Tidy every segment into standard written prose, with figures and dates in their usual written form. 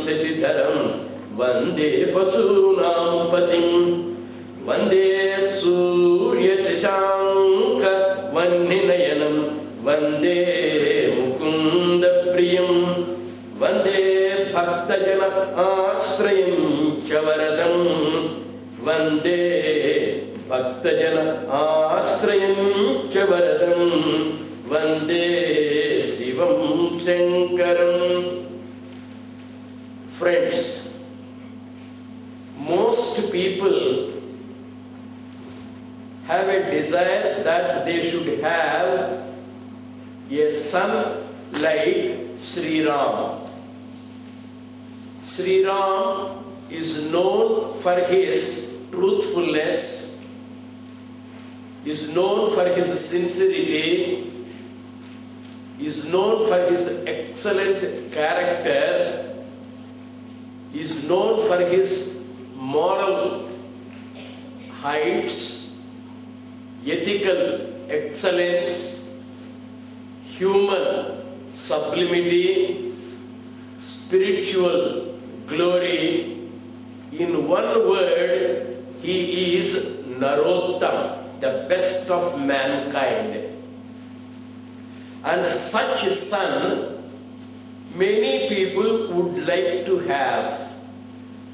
शशिधरं वन्दे पशूनां पतिं वन्दे सूर्यशशाङ्क वह्निनयनं वन्दे मुकुन्दप्रियं वन्दे भक्तजन आश्रयं च वरदं वन्दे भक्तजन आश्रयं च वरदं वन्दे शिवं शङ्करम्. Friends, most people have a desire that they should have a son like Sri Ram. Sri Ram is known for his truthfulness, is known for his sincerity, is known for his excellent character, is known for his moral heights, ethical excellence, human sublimity, spiritual glory. In one word, he is Narottam, the best of mankind. And such a son many people would like to have.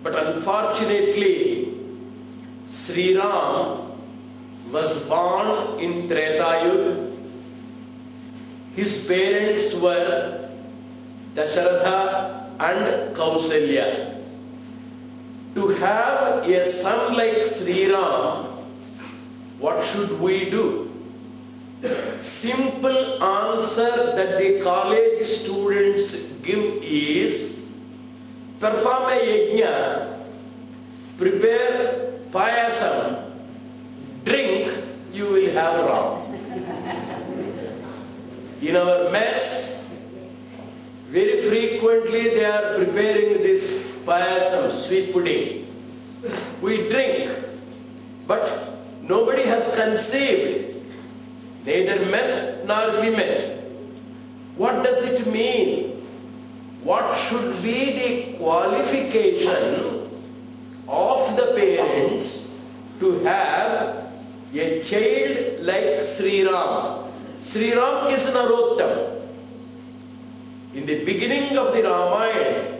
But unfortunately, Sri Ram was born in Tretayuga. His parents were Dasharatha and Kausalya. To have a son like Sri Ram, what should we do? Simple answer that the college students give is perform a yajna, prepare payasam, drink, you will have Ram. In our mess, very frequently they are preparing this payasam, sweet pudding. We drink, but nobody has conceived, neither men nor women. What does it mean? What should be the qualification of the parents to have a child like Sri Ram? Sri Ram is Narottam. In the beginning of the Ramayana,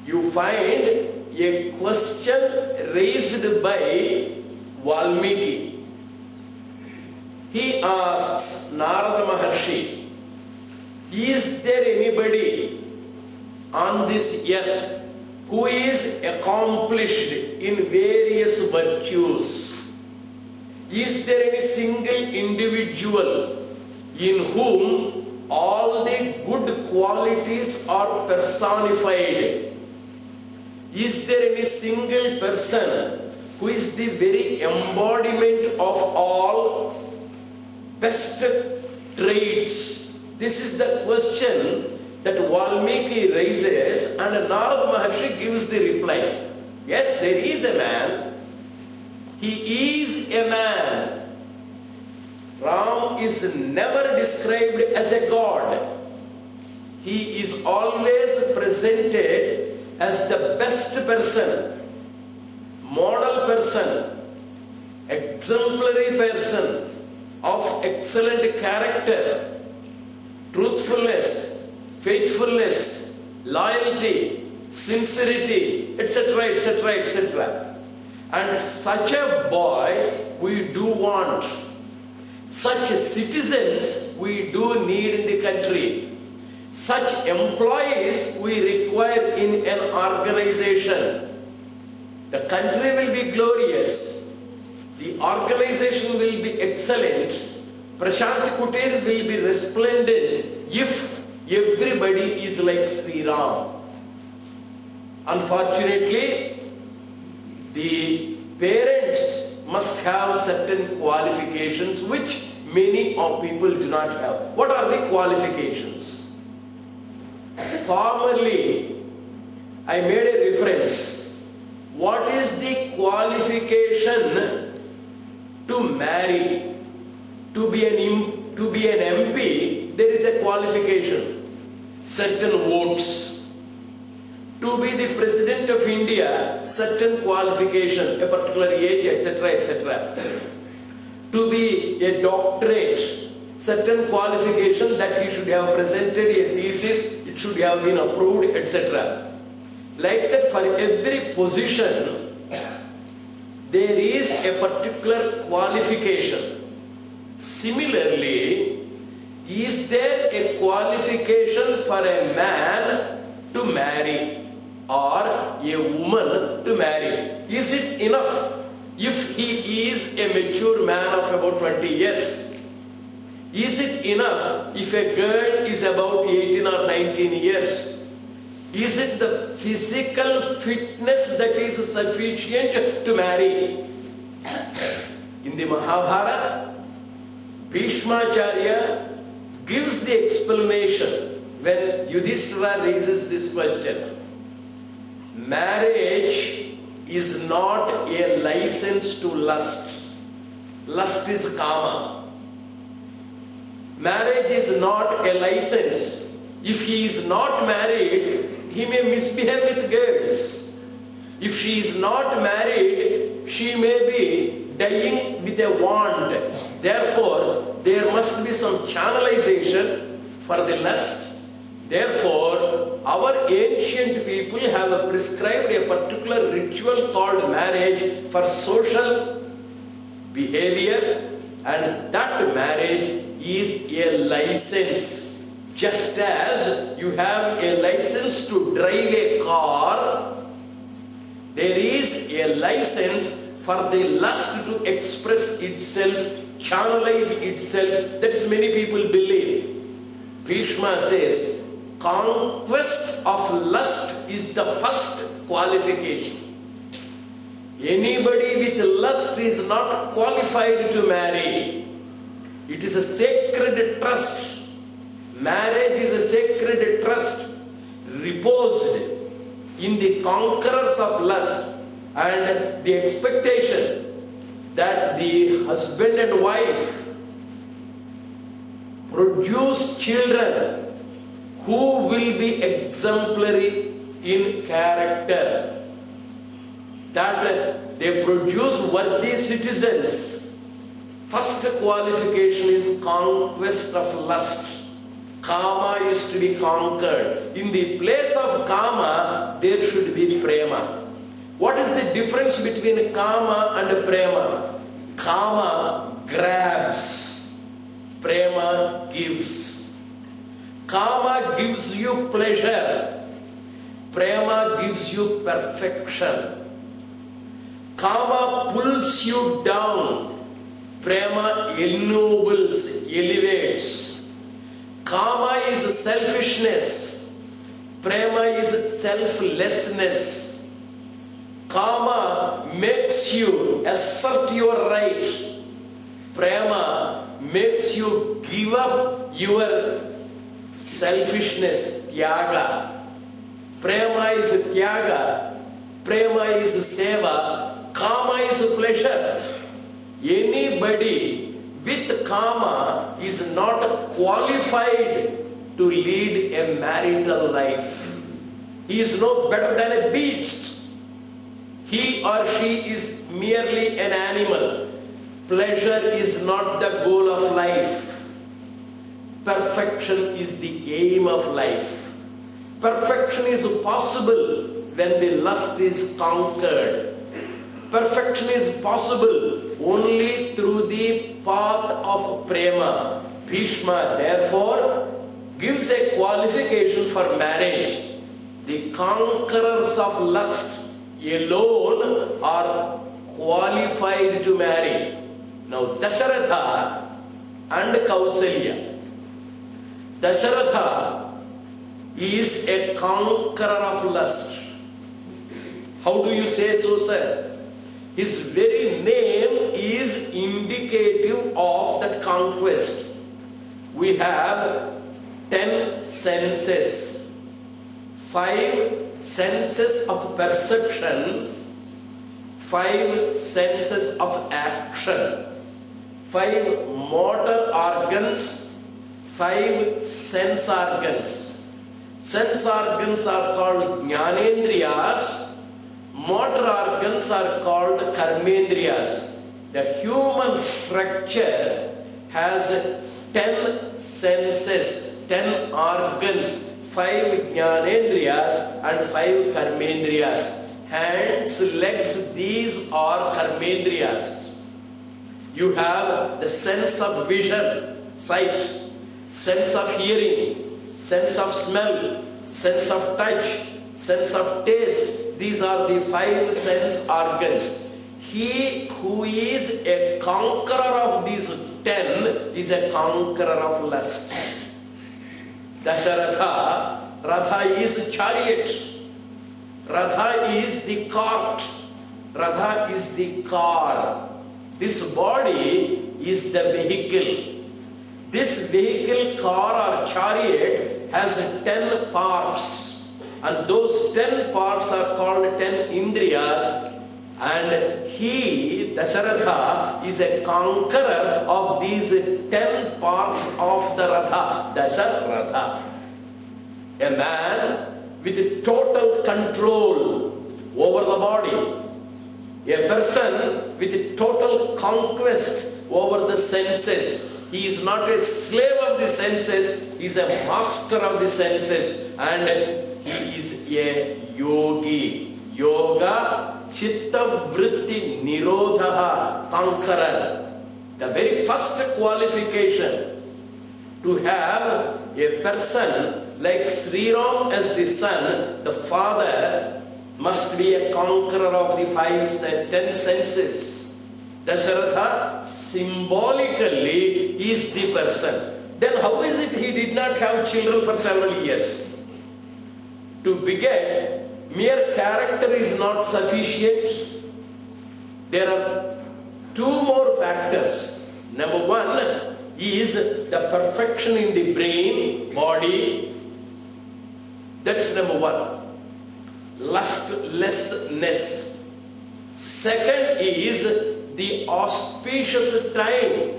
you find a question raised by Valmiki. He asks Narada Maharshi, is there anybody on this earth who is accomplished in various virtues? Is there any single individual in whom all the good qualities are personified? Is there any single person who is the very embodiment of all best traits? This is the question that Valmiki raises, and Narada Maharshi gives the reply. Yes, there is a man. He is a man. Ram is never described as a god. He is always presented as the best person, model person, exemplary person of excellent character, truthfulness, faithfulness, loyalty, sincerity, etc., etc., etc. And such a boy we do want. Such citizens we do need in the country. Such employees we require in an organization. The country will be glorious. The organization will be excellent. Prashant Kutir will be resplendent if everybody is like Sri Ram. Unfortunately, the parents must have certain qualifications which many of people do not have. What are the qualifications? Formerly, I made a reference. What is the qualification to marry? To be an MP, there is a qualification. Certain votes. To be the President of India, certain qualification, a particular age, etc., etc. To be a doctorate, certain qualification that he should have presented a thesis, it should have been approved, etc. Like that, for every position, there is a particular qualification. Similarly, is there a qualification for a man to marry or a woman to marry? Is it enough if he is a mature man of about 20 years? Is it enough if a girl is about 18 or 19 years? Is it the physical fitness that is sufficient to marry? In the Mahabharata, Bhishmacharya gives the explanation when Yudhishthira raises this question. Marriage is not a license to lust. Lust is kama. Marriage is not a license. If he is not married, he may misbehave with girls. If she is not married, she may be dying with a wand. Therefore, there must be some channelization for the lust. Therefore, our ancient people have prescribed a particular ritual called marriage for social behavior, and that marriage is a license. Just as you have a license to drive a car, there is a license for the lust to express itself, channelize itself. That is, many people believe. Bhishma says, conquest of lust is the first qualification. Anybody with lust is not qualified to marry. It is a sacred trust. Marriage is a sacred trust reposed in the conquerors of lust, and the expectation that the husband and wife produce children who will be exemplary in character, that they produce worthy citizens. First qualification is conquest of lust. Kama is to be conquered. In the place of Kama, there should be Prema. What is the difference between Kama and Prema? Kama grabs, Prema gives. Kama gives you pleasure, Prema gives you perfection. Kama pulls you down, Prema ennobles, elevates. Kama is selfishness, Prema is selflessness. Kama makes you assert your right, Prema makes you give up your selfishness, Tyaga. Prema is Tyaga, Prema is Seva, Kama is pleasure. Anybody with Kama is not qualified to lead a marital life. He is no better than a beast. He or she is merely an animal. Pleasure is not the goal of life. Perfection is the aim of life. Perfection is possible when the lust is conquered. Perfection is possible only through the path of Prema. Bhishma therefore gives a qualification for marriage. The conquerors of lust alone are qualified to marry. Now Dasharatha and Kausalya. Dasharatha is a conqueror of lust. How do you say so, sir? His very name is indicative of that conquest. We have 10 senses, 5 senses of perception, 5 senses of action, 5 motor organs, 5 sense organs, Sense organs are called Jnanendriyas. Motor organs are called Karmendriyas. The human structure has 10 senses, 10 organs, 5 Jnanendriyas and 5 Karmendriyas. Hands, legs, these are Karmendriyas. You have the sense of vision, sight, sense of hearing, sense of smell, sense of touch, sense of taste. These are the 5 sense organs. He who is a conqueror of these 10 is a conqueror of lust. Dasharatha, Ratha is chariot. Ratha is the cart. Ratha is the car. This body is the vehicle. This vehicle, car or chariot has 10 parts, and those 10 parts are called 10 Indriyas, and he, Dasharatha, is a conqueror of these 10 parts of the Ratha, Dasharatha. A man with total control over the body, a person with total conquest over the senses. He is not a slave of the senses, he is a master of the senses, and he is a yogi. Yoga, chitta vritti nirodha, conqueror. The very first qualification to have a person like Sri Ram as the son, the father must be a conqueror of the 10 senses. Dasharatha symbolically is the person. Then how is it he did not have children for several years? To beget, mere character is not sufficient. There are 2 more factors. Number 1 is the perfection in the brain, body. That's number 1. Lustlessness. Second is the auspicious time.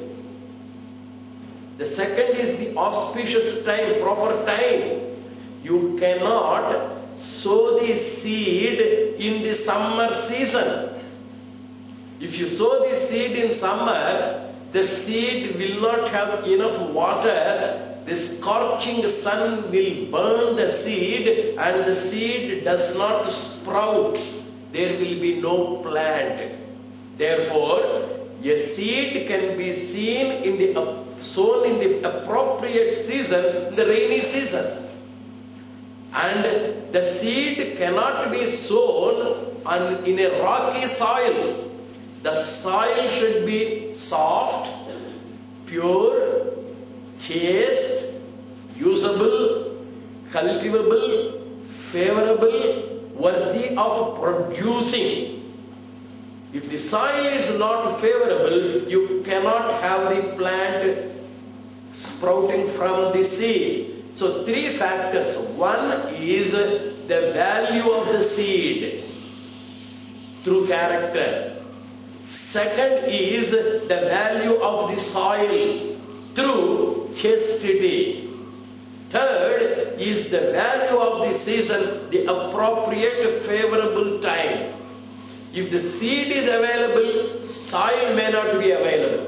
The second is the auspicious time, proper time. You cannot sow the seed in the summer season. If you sow the seed in summer, the seed will not have enough water. The scorching sun will burn the seed and the seed does not sprout. There will be no plant. Therefore, a seed can be sown in the appropriate season, in the rainy season. And the seed cannot be sown in a rocky soil. The soil should be soft, pure, chaste, usable, cultivable, favorable, worthy of producing. If the soil is not favorable, you cannot have the plant sprouting from the seed. So 3 factors. 1 is the value of the seed through character. Second is the value of the soil through chastity. Third is the value of the season, the appropriate favorable time. If the seed is available, soil may not be available.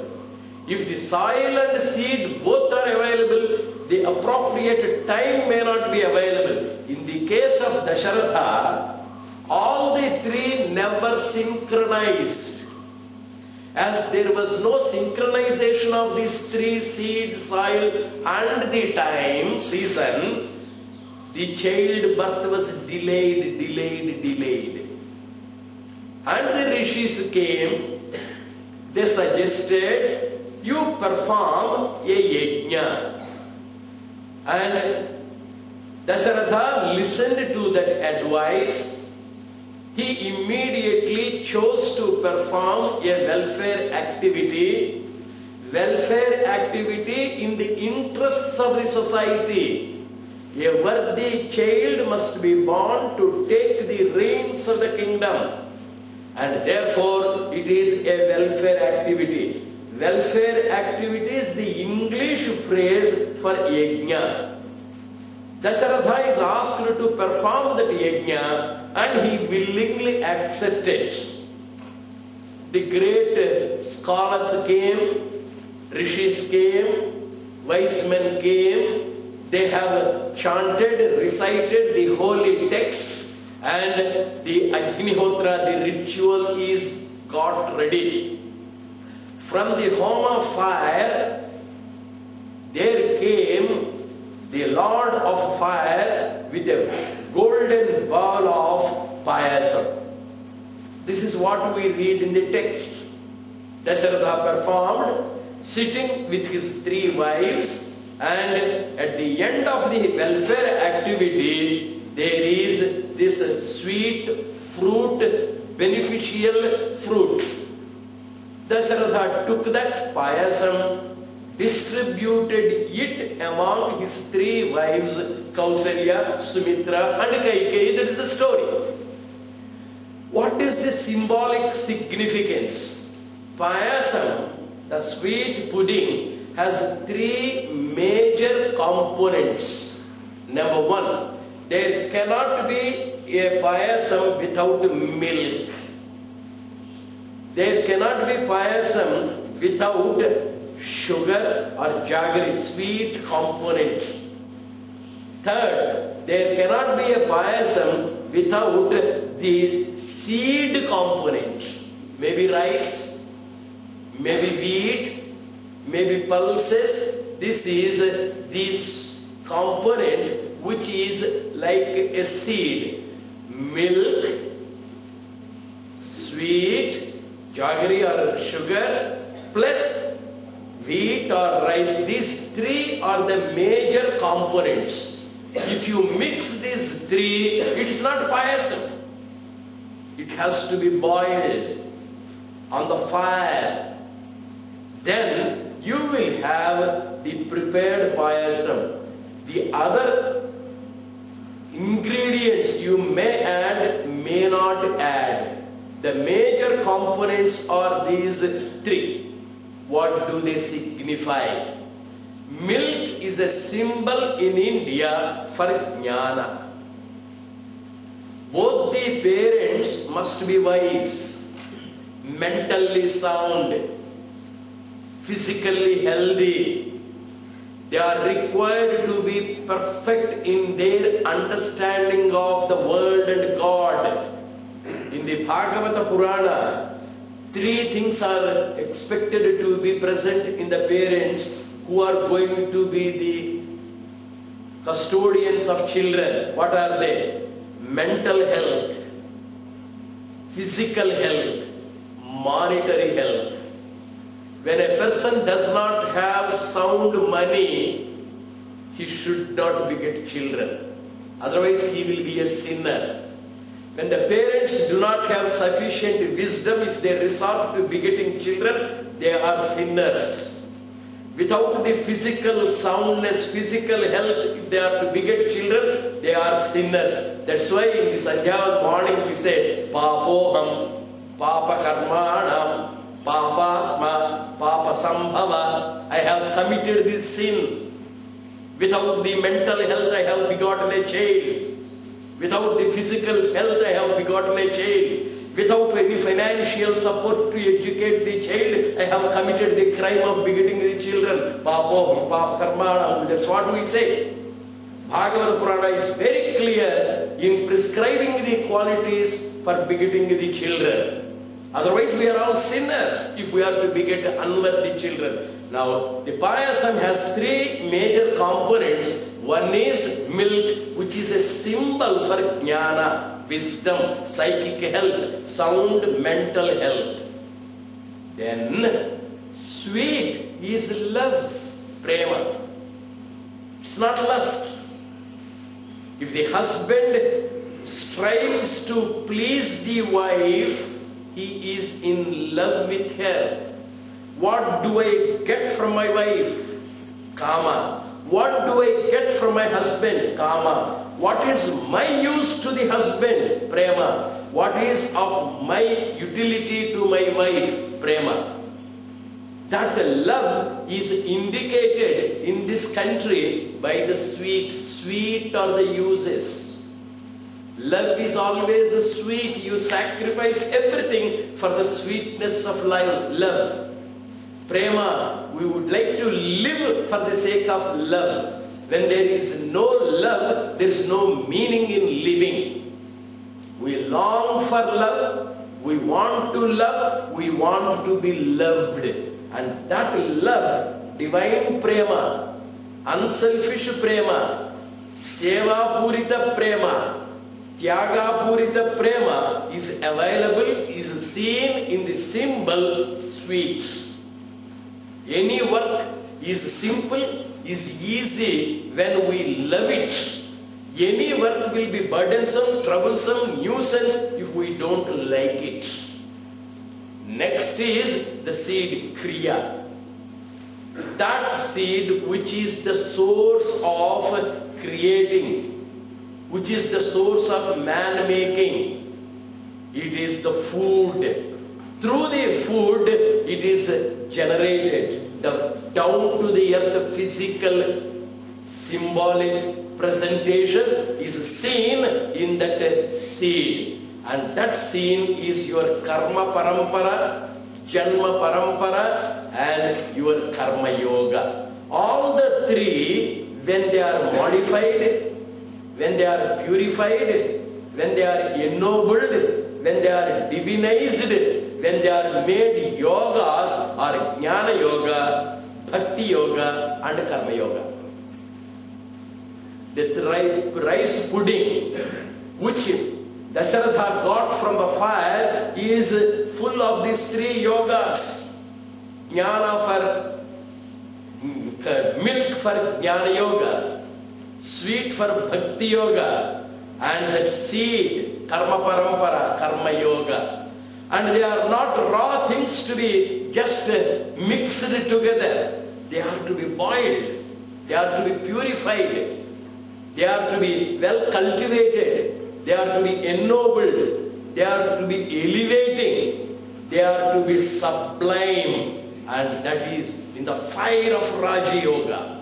If the soil and seed both are available, the appropriate time may not be available. In the case of Dasharatha, all the 3 never synchronized. As there was no synchronization of these 3, seed, soil and the time, season, the childbirth was delayed. And the rishis came, they suggested, you perform a yajna. And Dasharatha listened to that advice. He immediately chose to perform a welfare activity in the interests of the society. A worthy child must be born to take the reins of the kingdom. And therefore, it is a welfare activity. Welfare activity is the English phrase for yajna. Dasaratha is asked to perform that yajna and he willingly accepted. The great scholars came, rishis came, wise men came, they have chanted, recited the holy texts, and the Agnihotra, the ritual is got ready. From the home of fire, there came the Lord of Fire with a golden ball of payasam. This is what we read in the text. Dasaratha performed, sitting with his 3 wives, and at the end of the welfare activity, there is this sweet fruit, beneficial fruit. Dasaratha took that payasam, distributed it among his 3 wives, Kausalya, Sumitra and Kaikeyi. That is the story. What is the symbolic significance? Payasam, the sweet pudding, has 3 major components. Number 1, there cannot be a payasam without milk. There cannot be payasam without sugar or jaggery, sweet component. Third, there cannot be a payasam without the seed component. Maybe rice, maybe wheat, maybe pulses. This is this component which is like a seed. Milk, sweet, jaggery or sugar, plus wheat or rice. These 3 are the major components. If you mix these 3, it is not payasam. It has to be boiled on the fire. Then you will have the prepared payasam. The other ingredients you may add, may not add. The major components are these 3. What do they signify? Milk is a symbol in India for jnana. Both the parents must be wise, mentally sound, physically healthy. They are required to be perfect in their understanding of the world and God. In the Bhagavata Purana, 3 things are expected to be present in the parents who are going to be the custodians of children. What are they? Mental health, physical health, monetary health. When a person does not have sound money, he should not beget children. Otherwise he will be a sinner. When the parents do not have sufficient wisdom, if they resort to begetting children, they are sinners. Without the physical soundness, physical health, if they are to beget children, they are sinners. That's why in the Sandhya morning we say, Papoham, Papa Karmanam, Papatma, Papa Sambhava. I have committed this sin. Without the mental health, I have begotten a child. Without the physical health, I have begotten a child. Without any financial support to educate the child, I have committed the crime of begetting the children. Papoham, Papakarmanam. That's what we say. Bhagavata Purana is very clear in prescribing the qualities for begetting the children. Otherwise, we are all sinners if we are to beget unworthy children. Now, the payasam has 3 major components. One is milk, which is a symbol for jnana, wisdom, psychic health, sound mental health. Then, sweet is love, prema. It's not lust. If the husband strives to please the wife, he is in love with her. What do I get from my wife? Kama. What do I get from my husband? Kama. What is my use to the husband? Prema. What is of my utility to my wife? Prema. That love is indicated in this country by the sweet are the uses. Love is always sweet. You sacrifice everything for the sweetness of love. Prema, we would like to live for the sake of love. When there is no love, there is no meaning in living. We long for love, we want to love, we want to be loved. And that love, divine prema, unselfish prema, seva purita prema, tyaga purita prema is available, is seen in the symbol sweet. Any work is simple, is easy when we love it. Any work will be burdensome, troublesome, nuisance if we don't like it. Next is the seed kriya. That seed which is the source of creating, which is the source of man making. It is the food. Through the food it is generated. The down to the earth physical symbolic presentation is seen in that seed. And that scene is your karma parampara, janma parampara, and your karma yoga. All the three, when they are modified, when they are purified, when they are ennobled, when they are divinized, when they are made yogas, are jnana yoga, bhakti yoga, and karma yoga. The rice pudding, which Dasharatha got from the fire, is full of these three yogas. Jnana for milk for jnana yoga, sweet for bhakti yoga, and that seed, karma parampara, karma yoga. And they are not raw things to be just mixed together. They are to be boiled. They are to be purified. They are to be well cultivated. They are to be ennobled. They are to be elevating. They are to be sublime. And that is in the fire of Raja Yoga,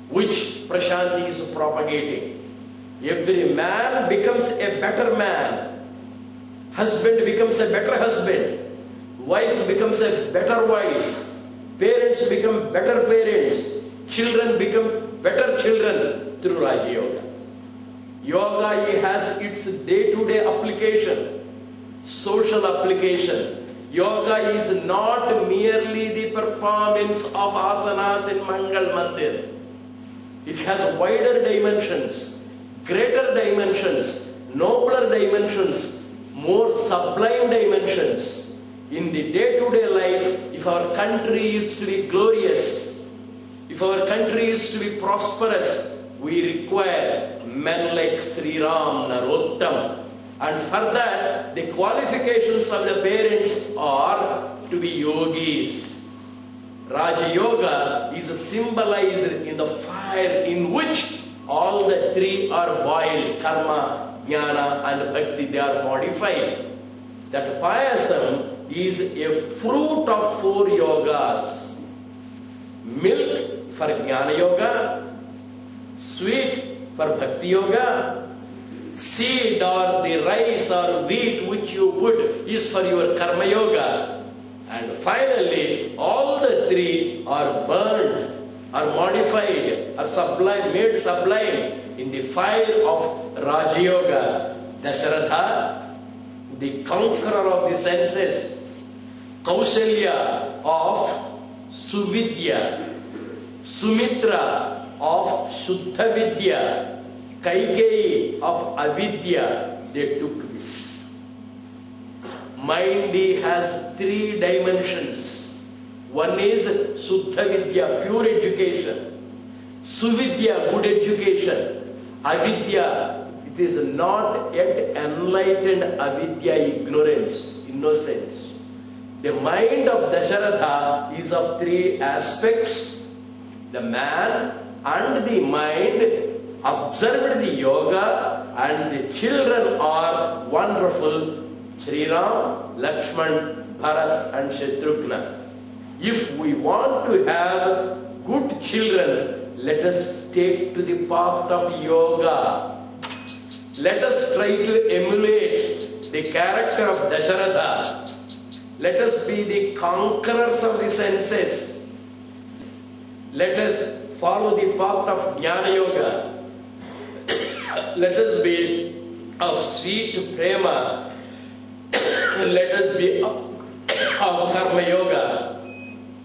which Prashanti is propagating. Every man becomes a better man. Husband becomes a better husband. Wife becomes a better wife. Parents become better parents. Children become better children through Raja Yoga. Yoga has its day-to-day application, social application. Yoga is not merely the performance of asanas in Mangal Mandir. It has wider dimensions, greater dimensions, nobler dimensions, more sublime dimensions. In the day-to-day life, if our country is to be glorious, if our country is to be prosperous, we require men like Sri Ram, Narottam. And for that, the qualifications of the parents are to be yogis. Raja Yoga is symbolized in the fire in which all the three are boiled. Karma, Jnana and Bhakti, they are modified. That payasam is a fruit of four yogas. Milk for Jnana Yoga, sweet for Bhakti Yoga, seed or the rice or wheat which you put is for your Karma Yoga. And finally, all the three are burned, are modified, are sublime, made sublime in the fire of Raja Yoga. Dasharatha, the conqueror of the senses, Kausalya of Suvidya, Sumitra of Shuddha Vidya, Kaikeyi of Avidya, they took this. Mind has three dimensions. One is Shuddha Vidya, pure education. Suvidya, good education. Avidya, it is not yet enlightened avidya, ignorance, innocence. The mind of Dasharatha is of three aspects. The man and the mind observed the yoga, and the children are wonderful. Sri Ram, Lakshman, Bharat and Shatrughna. If we want to have good children, let us take to the path of yoga. Let us try to emulate the character of Dasharatha. Let us be the conquerors of the senses. Let us follow the path of Jnana Yoga. Let us be of sweet prema. Let us be of Karma Yoga.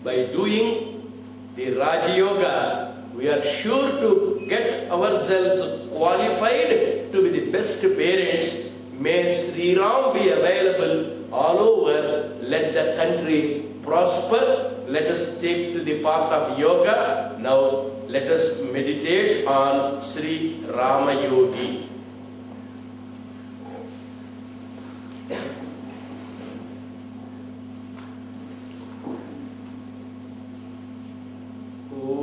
By doing the Raja Yoga, we are sure to get ourselves qualified to be the best parents. May Sri Ram be available all over. Let the country prosper. Let us take to the path of yoga. Now let us meditate on Sri Rama Yogi. Oh.